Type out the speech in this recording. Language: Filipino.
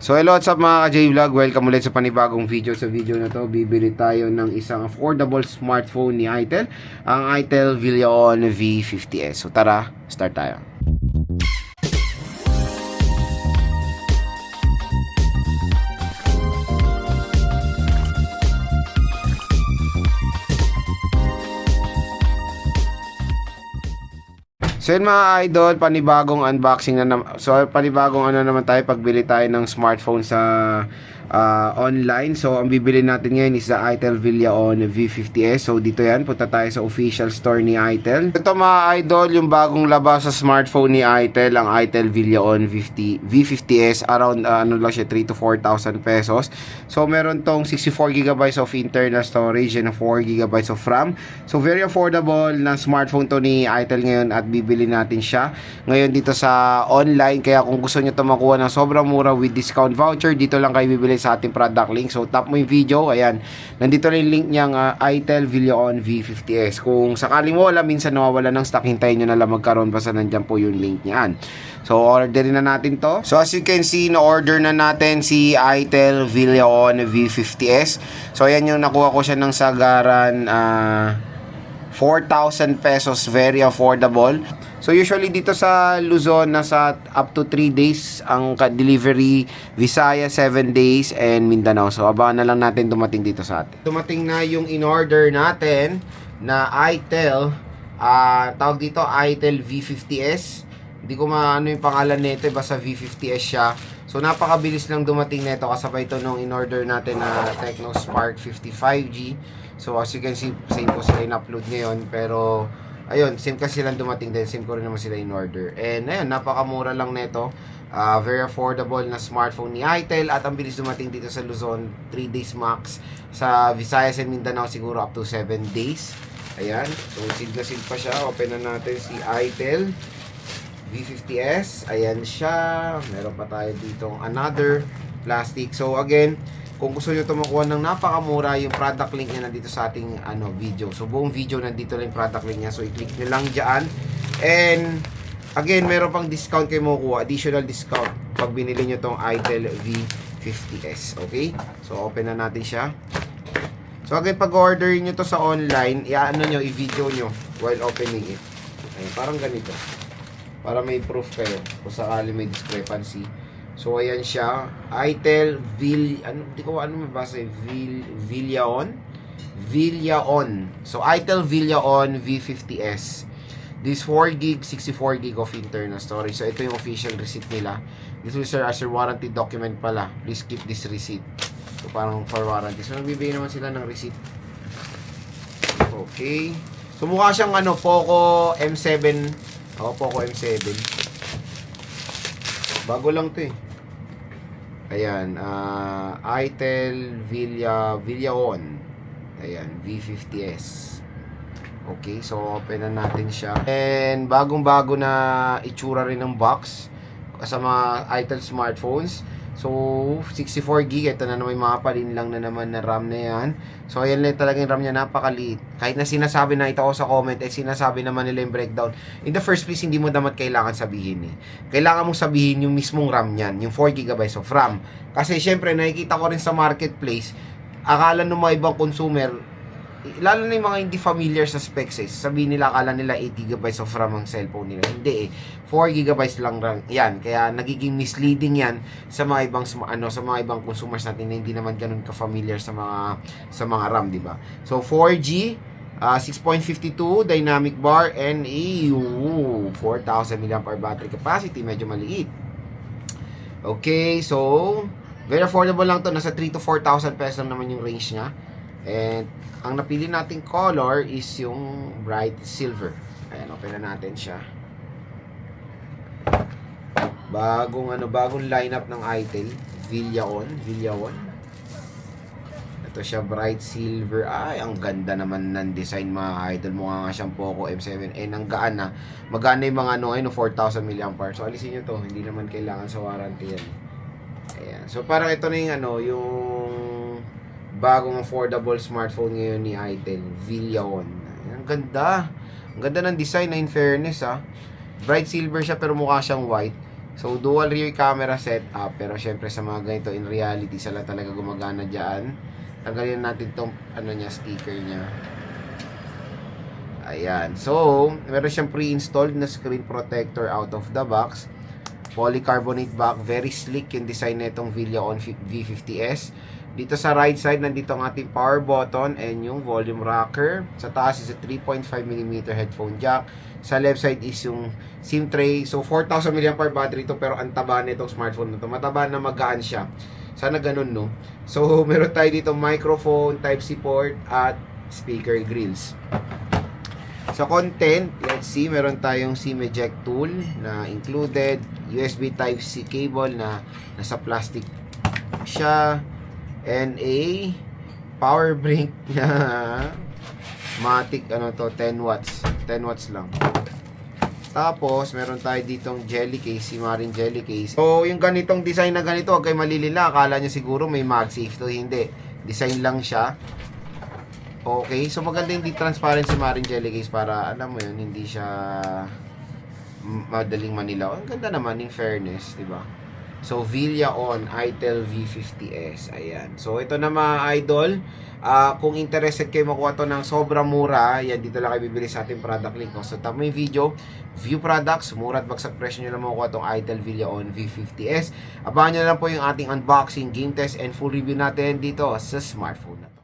So hello, what's up mga ka-J-Vlog? Welcome ulit sa panibagong video. Sa video na to, bibili tayo ng isang affordable smartphone ni Itel, ang Itel Villion V50s. So tara, start tayo. So yun mga idol, panibagong unboxing na naman. So panibagong ano naman tayo, pagbili tayo ng smartphone sa online. So ang bibili natin ngayon is the Itel Villion V50s. So dito yan, punta tayo sa official store ni Itel. Ito mga idol, yung bagong labas sa smartphone ni Itel, ang Itel Villion V50s. Around ano lang siya, 3 to 4,000 pesos. So meron tong 64GB of internal storage and 4GB of RAM. So very affordable na smartphone to ni Itel ngayon at bibili natin siya ngayon dito sa online. Kaya kung gusto nyo ito makuha ng sobrang mura with discount voucher, dito lang kayo bibili sa ating product link. So tap mo yung video, ayan, nandito na yung link niyang Itel Villion V50s. Kung sakaling wala, minsan nawawala ng stock, hintayin nyo na lang magkaroon basta nandyan po yung link niyan. So orderin na natin to. So as you can see, na-order na natin si Itel Villion V50s. So ayan yung nakuha ko siya ng sagaran 4,000 pesos, very affordable. So usually dito sa Luzon, nasa up to 3 days ang delivery, Visayas 7 days, and Mindanao. So abangan na lang natin dumating dito sa atin. Dumating na yung in-order natin na Itel, tawag dito Itel V50s. Hindi ko maano yung pangalan nito, basta V50s siya. So napakabilis lang dumating nito, kasabay ito nung in-order natin na Tecno Spark 55G. So as you can see, same po sila in-upload ngayon, pero ayun, same kasi silang dumating din, same ko rin naman sila in-order. And ayun, napakamura lang nito. Very affordable na smartphone ni Itel at ang bilis dumating dito sa Luzon, 3 days max. Sa Visayas and Mindanao siguro up to 7 days. Ayan, so sealed na sealed pa siya. Open na natin si Itel V50s. Ayan siya. Meron pa tayo dito another plastic. So again, kung gusto nyo ito makuha ng napakamura, yung product link niya nandito sa ating video. So buong video nandito lang yung product link niya. So i-click nyo lang dyan. And again, meron pang discount kayo makukuha. Additional discount pag binili nyo itong Itel V50s. Okay? So open na natin siya. So again, pag order nyo to sa online, i-video nyo while opening it. Okay, parang ganito. Para may proof kayo kung sakali may discrepancy. So ayan siya, Itel mabasa, Villion. So Itel Villion V50s. This 4GB, 64GB of internal storage. So ito yung official receipt nila. This will serve as your warranty document pala. Please keep this receipt. So parang for warranty. So nagbibigay naman sila ng receipt. Okay. So mukha siyang Poco M7. Poco M7. Bago lang 'to eh. Ayan, Itel Villion. Ayan, V50s. Okay, so open na natin siya. And bagong-bago na itsura rin ng box sa mga Itel smartphones. So 64GB, ito na naman, mapaparin lang na naman na RAM na yan. So ayan lang talaga yung RAM niya, napakaliit. Kahit na sinasabi na ito ako sa comment, sinasabi naman nila yung breakdown. In the first place, hindi mo dapat kailangan sabihin eh. Kailangan mong sabihin yung mismong RAM niyan, yung 4GB of RAM. Kasi syempre, nakikita ko rin sa marketplace, akala ng mga ibang consumer, lalo na yung mga hindi familiar sa specs sabihin nila, akala nila 8GB of RAM ang cellphone nila. Hindi eh, 4GB lang RAM yan. Kaya nagiging misleading yan sa mga ibang sa mga ibang consumers natin na hindi naman ganoon ka-familiar sa mga RAM, di ba? So 4G, 6.52 dynamic bar, and 4,000 mAh battery capacity, medyo maliit. Okay, so very affordable lang to, nasa 3 to 4,000 pesos naman yung range niya. And ang napili nating color is yung bright silver. Ayan, open na natin siya. Bagong lineup ng Itel Villion. Ito siya, bright silver. Ay, ang ganda naman ng design mga idol. Mukha nga siyang Poco M7. And ang gaan na. Magana yung mga 4,000 mAh. So alisin nyo to. Hindi naman kailangan sa warranty yan. Ayan. So parang ito na yung bagong affordable smartphone ngayon ni Itel Villion. Ang ganda. Ang ganda ng design na, in fairness Bright silver siya pero mukha siyang white. So, dual rear camera setup. Pero syempre sa mga ganito, in reality, sila talaga gumagana dyan. Tanggalin natin tong sticker niya. Ayan. So, meron siyang pre-installed na screen protector out of the box. Polycarbonate back. Very sleek yung design nitong Villaon V50S. Dito sa right side, nandito ang ating power button and yung volume rocker. Sa taas is a 3.5mm headphone jack. Sa left side is yung SIM tray. So, 4,000 mAh battery ito, pero ang taba nitong smartphone na ito. Mataba na, magaan siya. Sana ganun, no? So, meron tayo dito microphone, Type-C port, at speaker grills. Sa content, let's see, meron tayong SIM eject tool na included, USB Type-C cable na nasa plastic siya, and a power brick na Matic, 10 watts. 10 watts lang. Tapos, meron tayo ditong jelly case, si Marin jelly case. So, yung ganitong design na ganito, huwag kayo malilila. Akala nyo siguro may MagSafe to. Hindi. Design lang siya. Okay. So, maganda yung transparent si Marin jelly case para, alam mo yun, hindi siya madaling manilaw. Ang ganda naman, in fairness, di ba? So, Villaon itel V50S. Ayan. So, ito na mga idol. Kung interested kayo makuha to ng sobrang mura, yan, dito lang kayo bibili sa ating product link. So, tap mo yung video, view products, mura at bagsak presyo nyo lang makuha itong itel Villaon V50S. Abangan nyo lang po yung ating unboxing, game test, and full review natin dito sa smartphone na to.